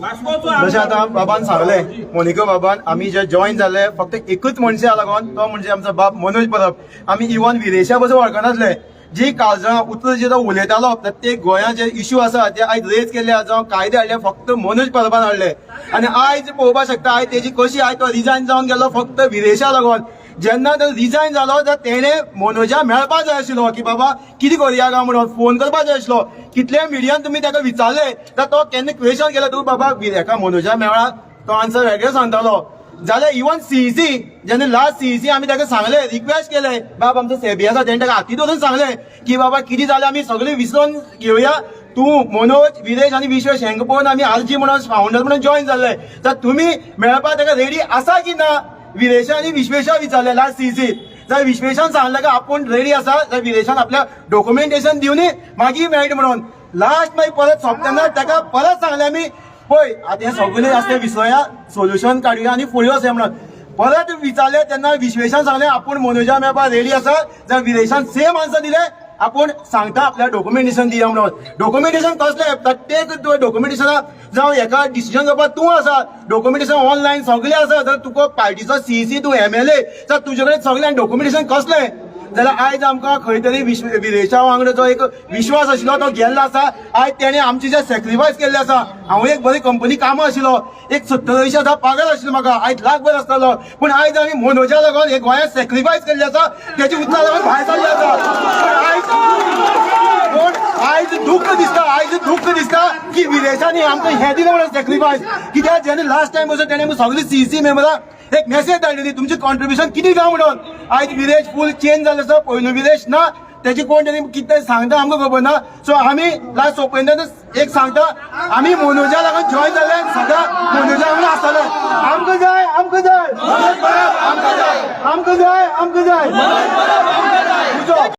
जशें आतां बाबान सांगलें, मोनिका बाबान, आमी जे जॉईन जाले फक्त एकूच मनशा लागून, तो म्हणजे आमचो बाब मनोज परब. आमी इवन विदेशा बसून वळखनासले. जी काळजां उतरां जे उलयतालो प्रत्येक गोंयांत जे इश्यू आसा ते आयज रेज केल्ले, जावं कायदे हाडले फक्त मनोज परबान हाडले. आनी आयज पळोवपाक शकता आयज तेजी कशी आयज तो रिजायन जावन गेलो फक्त विदेशा लागून. जेन्ना तो रिजायन जालो तर तेणे मनोजा मेळपाक जाय आशिल्लो की बाबा कितें करुया काय म्हणून फोन करपाक जाय आशिल्लो. कितल्या मिडियान तुमी ताका विचारले तर तो केन्ना क्वेश्चन केलो तूं बाबा हेका मनोजा मेळ्ळा, तो आन्सर वेगळो सांगतालो. जाल्यार इवन सीईसी जेन्ना लास्ट सीईसी आमी ताका सांगले, रिक्वेस्ट केले, बाब आमचो सेबी आसा तेणे ताका हाती धरून सांगले की बाबा कितें जालें आमी सगळे विसरून घेवया, तूं मनोज विदेश आनी विश्वेश हेंका पळोवन आमी आरजी म्हणून फाउंडर म्हणून जॉईन जाल्ले, तर तुमी मेळपाक ताका रेडी आसा की ना. विदेशा आनी विश्वेशा विचारले लास्ट सीईसी. जर विश्वेशान सांगलें की आपूण रेडी आसा, जाल्यार विदेशान आपल्या डॉक्युमेंटेशन दिवनी मागीर मेळटा म्हणून. लास्ट मागीर परत सोंपतना ताका परत सांगलें आमी पळय आतां हें सगळें आसलें विसरोया, सोल्युशन काडुया आनी फुडें वचया म्हणून. परत विचारले तेन्ना विश्वेशान सांगलें आपूण मनोजा मेळपाक रेडी आसा. जाल्यार विदेशान सेम आन्सर दिलें, आपूण सांगता आपल्या डॉक्युमेंटेशन दिया म्हणून. डॉक्युमेंटेशन कसलें, प्रत्येक डॉक्युमेंटेशना जावं हेका डिसिजन घेवपाक तूं आसा, डॉक्युमेंटेशन ऑनलायन सगळें आसा. जर तुका पार्टीचो सीईसी तूं एमएलए तर तुजे कडेन सगळें डॉक्युमेंटेशन कसलें. जाल्यार आयज आमकां खंय तरी विदेशा वांगडा जो एक विश्वास आशिल्लो तो गेल्लो आसा. आयज तेणे आमचे जे सॅक्रिफायस केल्ले आसा. हांव एक बरी कंपनी कामां आशिल्लो, एक 70,000 पगार आशिल्लो म्हाका, आयज लाखभर आसतालो. पूण आयज आमी मनोजा लागून हे गोंयांत सॅक्रिफायस केल्ले आसा, तेची उतरां लागून भायर सरले आसा. आयज दुःख दिसता की विदेशांनी आमकां हें दिलें म्हणून सॅक्रिफायस. कित्याक जेन्ना लास्ट टायम वचून तेणे सगळी सीईसी मेंबरां एक मेसेज धाडलेली तुमचे कॉन्ट्रिब्युशन कितें काय म्हणून. आयज विदेश फूल चेंज जाल्लो आसा, पयलो विदेश ना, तेची कोण तरी कितें सांगता आमकां खबर ना. सो आमी लास्ट सोंपयतच एक सांगता, आमी मनोजा लागून जॉईन जाले, सदां मनोजा वांगडा आसतले. आमकां जाय आमकां जाय आमकां जाय आमकां जाय.